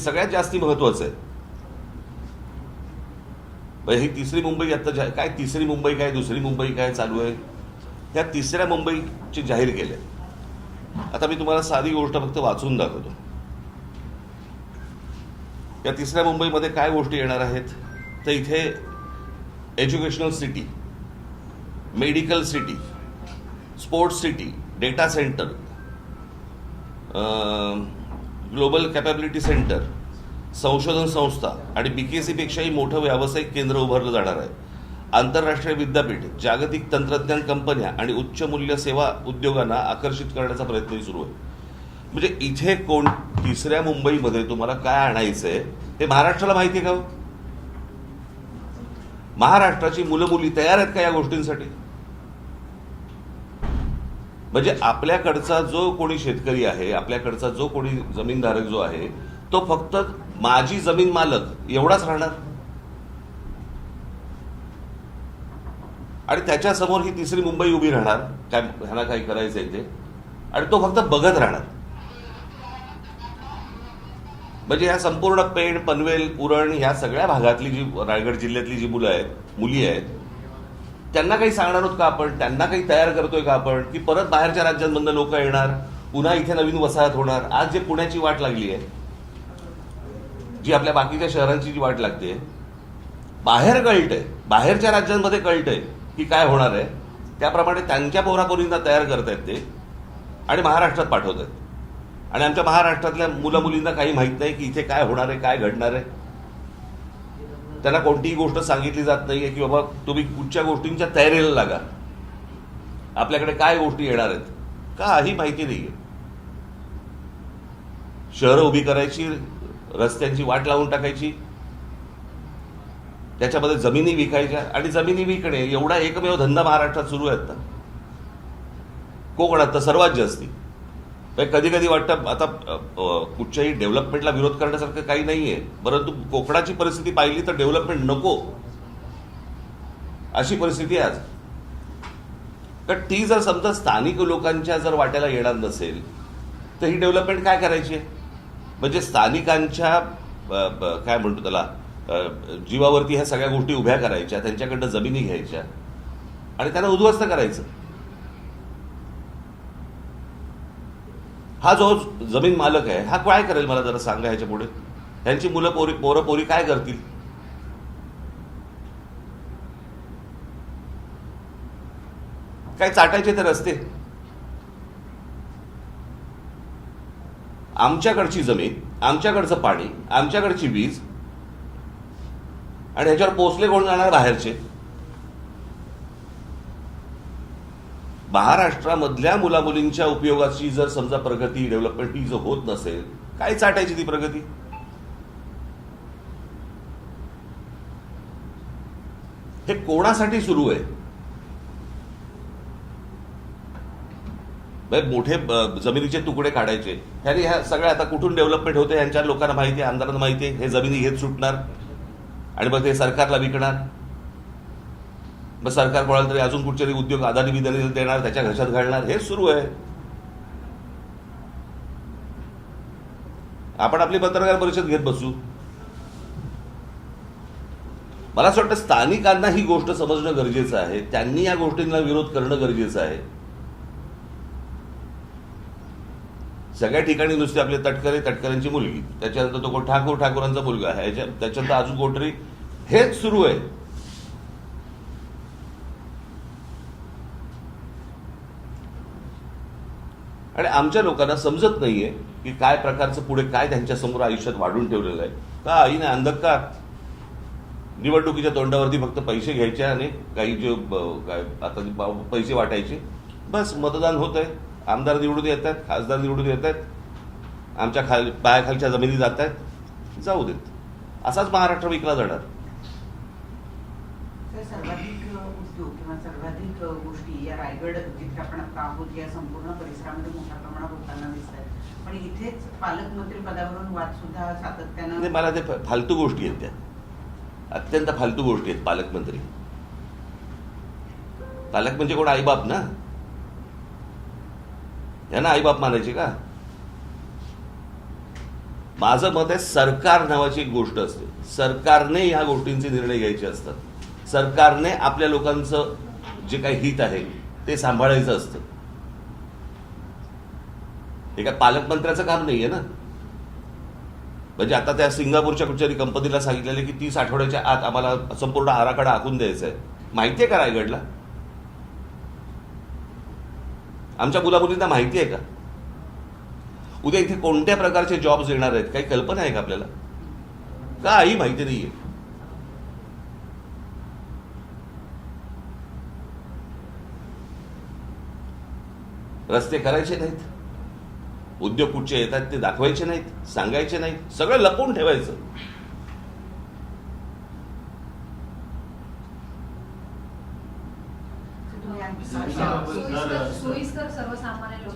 सगळ्यात जास्ती महत्वाचं आहे. ही तिसरी मुंबई आता काय तिसरी मुंबई काय दुसरी मुंबई काय चालू आहे, त्या तिसऱ्या मुंबईची जाहीर केले. आता मी तुम्हाला साधी गोष्ट फक्त वाचून दाखवतो. या तिसऱ्या मुंबईमध्ये काय गोष्टी येणार आहेत तर इथे educational city, medical city, sports city, data centre, global capability centre, संशोधन संस्था आणि बीकेसीपेक्षाही मोठं व्यावसायिक केंद्र उभारलं जाणार आहे. आंतरराष्ट्रीय विद्यापीठ, जागतिक तंत्रज्ञान कंपन्या आणि उच्च मूल्य सेवा उद्योगांना आकर्षित करण्याचा प्रयत्नही सुरू आहे. म्हणजे इथे तिसऱ्या मुंबईमध्ये तुम्हाला काय आणायचंय ते महाराष्ट्राला माहिती आहे का? महाराष्ट्राची मुलं मुली तयार आहेत का या गोष्टींसाठी? म्हणजे आपल्याकडचा जो कोणी शेतकरी आहे, आपल्याकडचा जो कोणी जमीनधारक जो आहे, तो फक्त माझी जमीन मालक एवढाच राहणार आणि त्याच्यासमोर ही तिसरी मुंबई उभी राहणार, काय ह्याला काही करायचंय ते, आणि तो फक्त बघत राहणार. म्हणजे या संपूर्ण पेण, पनवेल, उरण ह्या सगळ्या भागातली जी रायगड जिल्ह्यातली जी मुलं आहेत, मुली आहेत, त्यांना काही सांगणार आहोत का आपण? त्यांना काही तयार करतोय का आपण? की परत बाहेरच्या राज्यांमधून लोक येणार, पुन्हा इथे नवीन वसाहत होणार? आज जे पुण्याची वाट लागली आहे, जी आपल्या बाकीच्या शहरांची जी वाट लागते, बाहेर कळतंय, बाहेरच्या राज्यांमध्ये कळतंय की काय होणार आहे, त्याप्रमाणे त्यांच्या पोरापोरींना तयार करतायत ते आणि महाराष्ट्रात पाठवत आहेत. आणि आमच्या महाराष्ट्रातल्या मुलं मुलींना काही माहीत नाही की इथे काय होणार आहे, काय घडणार आहे. त्यांना कोणतीही गोष्ट सांगितली जात नाहीये की बाबा तुम्ही कुठच्या गोष्टींच्या तयारीला लागा, आपल्याकडे काय गोष्टी येणार आहेत, काही माहिती नाहीये. शहरं उभी करायची, रस्त्यांची वाट लावून टाकायची, त्याच्यामध्ये जमिनी विकायच्या आणि जमिनी विकणे एवढा एकमेव धंदा महाराष्ट्रात सुरू आहे. आता कोकणात तर सर्वात जास्ती. कधी कधी वाटतं आता कुठच्याही डेव्हलपमेंटला विरोध करण्यासारखं काही नाहीये, परंतु कोकणाची परिस्थिती पाहिली तर डेव्हलपमेंट नको अशी परिस्थिती आहे आज. तर ती जर समजा स्थानिक लोकांच्या जर वाट्याला येणार नसेल तर ही डेव्हलपमेंट काय करायची आहे? म्हणजे स्थानिकांच्या काय म्हणतो त्याला जीवावरती ह्या सगळ्या गोष्टी उभ्या करायच्या, त्यांच्याकडनं जमिनी घ्यायच्या आणि त्यांना उद्ध्वस्त करायचं. हा जो जमीन मालक आहे हा काय करेल मला जरा सांगा. ह्याच्या पुढे ह्यांची मुलं पोरं पोरी काय करतील? काय चाटायचे ते रस्ते? आमच्याकडची जमीन, आमच्याकडचं पाणी, आमच्याकडची वीज, आणि ह्याच्यावर पोचले कोण जाणार? बाहेरचे. महाराष्ट्रामधल्या मुलामुलींच्या उपयोगाची जर समजा प्रगती, डेव्हलपमेंट ही जर होत नसेल, काय चाटायची ती प्रगती? हे कोणासाठी सुरू आहे? मोठे जमिनीचे तुकडे काढायचे, ह्याने ह्या सगळ्या आता कुठून डेव्हलपमेंट होते ह्यांच्या लोकांना माहिती आहे, आमदारांना माहिती आहे. हे जमिनी घेत सुटणार आणि मग ते सरकारला विकणार. मग सरकार कोणाला तरी अजून कुठचे उद्योग अदानी बिदानी देणार, त्याच्या घशात घालणार. हे सुरू आहे. आपण आपली पत्रकार परिषद घेत बसू. मला असं वाटतं स्थानिकांना ही गोष्ट समजणं गरजेचं आहे, त्यांनी या गोष्टींना विरोध करणं गरजेचं आहे. सगळ्या ठिकाणी नुसते आपले तटकऱ्यांची मुलगी, त्याच्यानंतर तो ठाकूरांचा मुलगा आहे, त्याच्यानंतर अजून कोणतरी, हेच सुरू आहे. आणि आमच्या लोकांना समजत नाहीये की काय प्रकारचं पुढे काय त्यांच्या समोर आयुष्यात वाढून ठेवलेलं आहे. काही नाही, अंधकार. निवडणुकीच्या तोंडावरती फक्त पैसे घ्यायचे आणि काही जे काय आता पैसे वाटायचे, बस मतदान होत आहे, आमदार निवडून येत आहेत, खासदार निवडून येत आहेत, आमच्या पायाखालच्या जमिनी जात आहेत, जाऊ देत. असाच महाराष्ट्र विकला जाणार. सर्वाधिक उद्योग किंवा सर्वाधिक गोष्टी या रायगड जिथे आपण आता आहोत या संपूर्ण परिसरामध्ये मोठ्या प्रमाणात होताना दिसत आहेत. पण इथेच पालकमंत्री पदावरून वाद सुद्धा सातत्यानं. मला ते फालतू गोष्टी आहेत, त्या अत्यंत फालतू गोष्टी आहेत. पालकमंत्री, पालक म्हणजे कोण? आईबाप ना. यांना आईबाप मानायचे का? माझं मत आहे, सरकार नावाची एक गोष्ट असते. सरकारने ह्या गोष्टींचे निर्णय घ्यायचे असतात. सरकारने आपल्या लोकांचं जे काही हित आहे ते सांभाळायचं असतं. हे काय पालकमंत्र्याचं काम नाहीये ना. म्हणजे आता त्या सिंगापूरच्या कुठच्याही कंपनीला सांगितलेलं की 30 आठवड्याच्या आत आम्हाला संपूर्ण आराखडा आखून द्यायचा आहे. माहिती आहे का रायगडला? आमच्या मुलामुलींना माहिती आहे का उद्या इथे कोणत्या प्रकारचे जॉब्स येणार आहेत? काही कल्पना आहे का आपल्याला? काही माहिती नाहीये. रस्ते करायचे नाहीत, उद्योग कुठचे येतात ते दाखवायचे नाहीत, सांगायचे नाहीत, सगळं लपवून ठेवायचं. तुम्ही आणखी सोयीस्कर सर्वसामान्य लोक